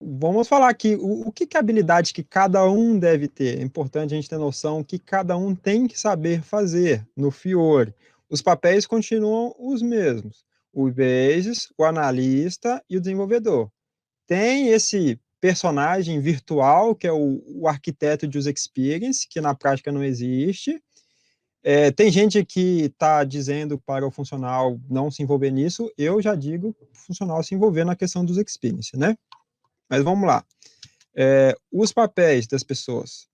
vamos falar aqui, o que é a habilidade que cada um deve ter? É importante a gente ter noção que cada um tem que saber fazer no Fiori. Os papéis continuam os mesmos. O basis, o analista e o desenvolvedor. Tem esse personagem virtual, que é o arquiteto de user experience, que na prática não existe. Tem gente que está dizendo para o funcional não se envolver nisso, eu já digo para o funcional se envolver na questão dos experience, né? Mas vamos lá. Os papéis das pessoas.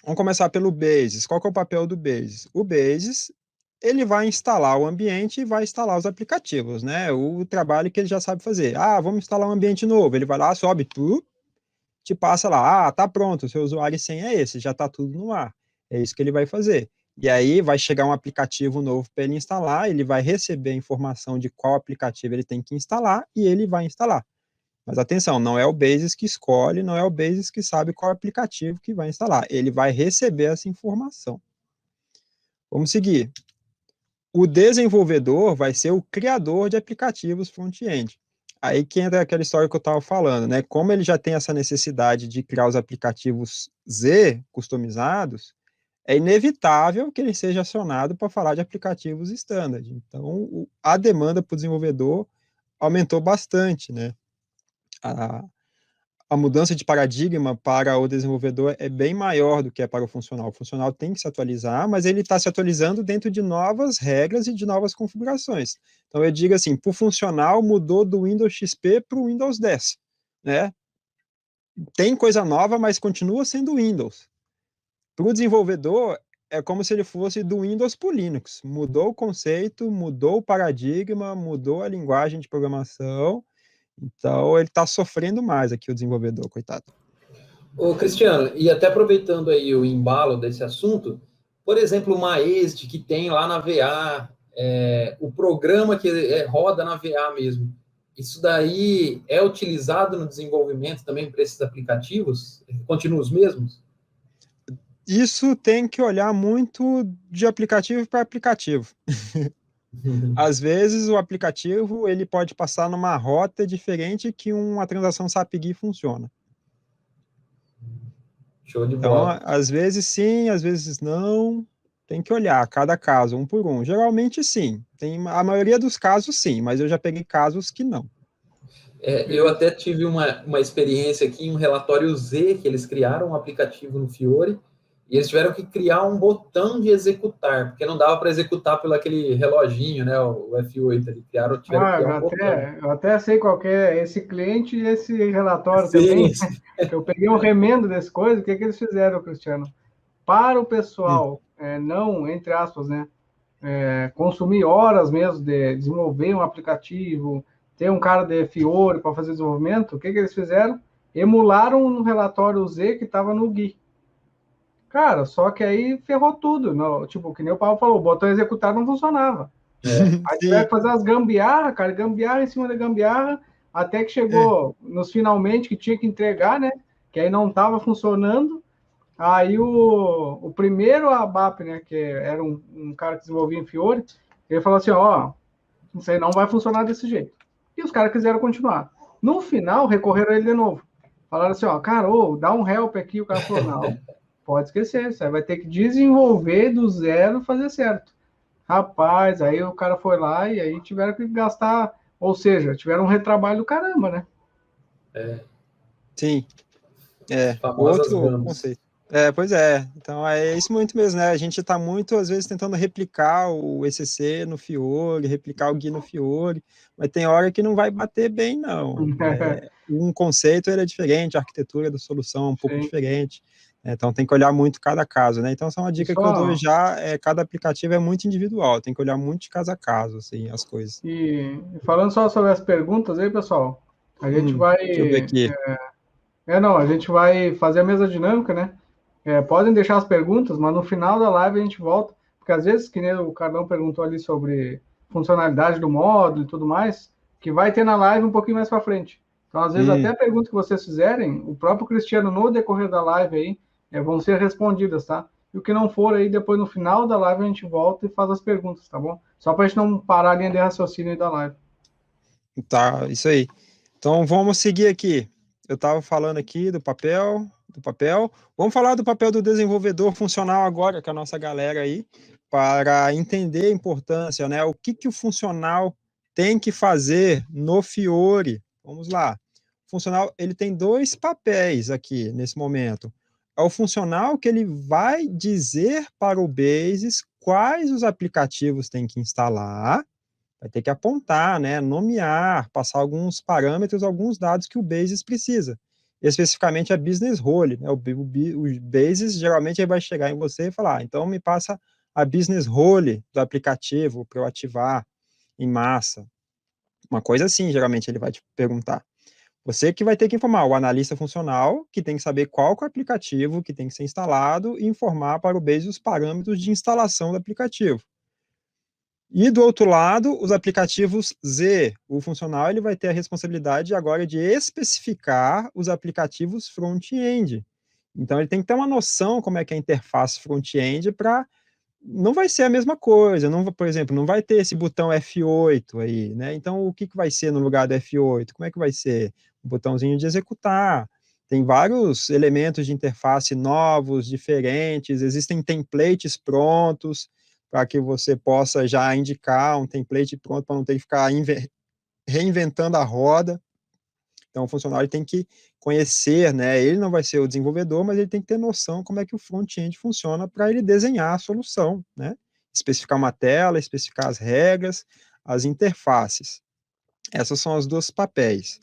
Vamos começar pelo Basis. Qual que é o papel do Basis? O Basis, ele vai instalar o ambiente e vai instalar os aplicativos, né? O trabalho que ele já sabe fazer. Ah, vamos instalar um ambiente novo. Ele vai lá, sobe, te passa lá. Ah, tá pronto, o seu usuário e senha é esse, já tá tudo no ar. É isso que ele vai fazer. E aí vai chegar um aplicativo novo para ele instalar, ele vai receber a informação de qual aplicativo ele tem que instalar e ele vai instalar. Mas atenção, não é o Basis que escolhe, não é o Basis que sabe qual aplicativo que vai instalar. Ele vai receber essa informação. Vamos seguir. O desenvolvedor vai ser o criador de aplicativos front-end. Aí que entra aquela história que eu estava falando, né? Como ele já tem essa necessidade de criar os aplicativos Z customizados, é inevitável que ele seja acionado para falar de aplicativos standard. Então, a demanda para o desenvolvedor aumentou bastante, né? A mudança de paradigma para o desenvolvedor é bem maior do que é para o funcional. O funcional tem que se atualizar, mas ele está se atualizando dentro de novas regras e de novas configurações. Então, eu digo assim, para o funcional, mudou do Windows XP para o Windows 10, né? Tem coisa nova, mas continua sendo Windows. Para o desenvolvedor, é como se ele fosse do Windows para o Linux. Mudou o conceito, mudou o paradigma, mudou a linguagem de programação. Então, ele está sofrendo mais aqui, o desenvolvedor, coitado. Ô, Cristiano, e até aproveitando aí o embalo desse assunto, por exemplo, o Maesd que tem lá na VA, o programa que roda na VA mesmo, isso daí é utilizado no desenvolvimento também para esses aplicativos? Continuam os mesmos? Isso tem que olhar muito de aplicativo para aplicativo. Às vezes o aplicativo ele pode passar numa rota diferente que uma transação SAP-GUI funciona. Show de Então, bola. às vezes sim, às vezes não. Tem que olhar cada caso, um por um. Geralmente sim. Tem a maioria dos casos sim, mas eu já peguei casos que não. Eu até tive uma experiência aqui em um relatório Z, que eles criaram um aplicativo no Fiori, e eles tiveram que criar um botão de executar, porque não dava para executar pelo aquele reloginho, né, o F8, eles tiveram que criar um botão. Eu até sei qual que é esse cliente e esse relatório Sim, também, que eu peguei um remendo desse coisa, o que eles fizeram, Cristiano? Para o pessoal, não, entre aspas, né, consumir horas mesmo de desenvolver um aplicativo, ter um cara de Fiori para fazer desenvolvimento, o que eles fizeram? Emularam um relatório Z que estava no GUI. Cara, só que aí ferrou tudo. Tipo, que nem o Paulo falou, o botão executar não funcionava. Aí tiveram que fazer as gambiarra, cara, gambiarra em cima da gambiarra, até que chegou nos finalmente que tinha que entregar, né? Que aí não estava funcionando. Aí o primeiro ABAP, né, que era um cara que desenvolvia em Fiori, ele falou assim, ó, isso aí não vai funcionar desse jeito. E os caras quiseram continuar. No final, recorreram a ele de novo. Falaram assim, ó, cara, dá um help aqui. O cara falou, não, pode esquecer, você vai ter que desenvolver do zero e fazer certo. Rapaz, aí o cara foi lá e aí tiveram que gastar, ou seja, tiveram um retrabalho do caramba, né? Sim, famosas outro gambas. conceito. Pois é. Então é isso muito mesmo, né? A gente está muito, às vezes, tentando replicar o ECC no Fiori, replicar o GUI no Fiori, mas tem hora que não vai bater bem, não. Um conceito ele é diferente, a arquitetura da solução é um pouco Sim. diferente. Então tem que olhar muito cada caso, né? Então essa é uma dica que eu dou já, cada aplicativo é muito individual, tem que olhar muito de caso a caso, assim, as coisas. E falando só sobre as perguntas aí, pessoal, a gente Deixa eu ver aqui. a gente vai fazer a mesa dinâmica, né? Podem deixar as perguntas, mas no final da live a gente volta, porque às vezes, que nem o Carlão perguntou ali sobre funcionalidade do módulo e tudo mais, que vai ter na live um pouquinho mais para frente. Então, às vezes, até a pergunta que vocês fizerem, o próprio Cristiano, no decorrer da live aí, vão ser respondidas, tá? E o que não for aí, depois no final da live a gente volta e faz as perguntas, tá bom? Só para a gente não parar a linha de raciocínio aí da live. Tá, isso aí. Então vamos seguir aqui. eu estava falando aqui do papel. Vamos falar do papel do desenvolvedor funcional agora, com a nossa galera aí, para entender a importância, né? O que o funcional tem que fazer no Fiori. Vamos lá. O funcional, ele tem dois papéis aqui, nesse momento. É o funcional que ele vai dizer para o Basis quais os aplicativos tem que instalar, vai ter que apontar, né, nomear, passar alguns parâmetros, alguns dados que o Basis precisa. Especificamente a business role, né? O Basis geralmente ele vai chegar em você e falar, então me passa a business role do aplicativo para eu ativar em massa. Uma coisa assim, geralmente ele vai te perguntar. Você que vai ter que informar o analista funcional, que tem que saber qual que é o aplicativo que tem que ser instalado e informar para o Basis os parâmetros de instalação do aplicativo. E do outro lado, os aplicativos Z, o funcional ele vai ter a responsabilidade agora de especificar os aplicativos front-end. Então ele tem que ter uma noção como é que é a interface front-end para não vai ser a mesma coisa, não, por exemplo, não vai ter esse botão F8 aí, né? Então o que vai ser no lugar do F8? Como é que vai ser? Um botãozinho de executar. Tem vários elementos de interface novos, diferentes, existem templates prontos, para que você possa já indicar um template pronto para não ter que ficar reinventando a roda. Então, o funcionário tem que conhecer, né? Ele não vai ser o desenvolvedor, mas ele tem que ter noção como é que o front-end funciona para ele desenhar a solução, né? Especificar uma tela, especificar as regras, as interfaces. Essas são os dois papéis.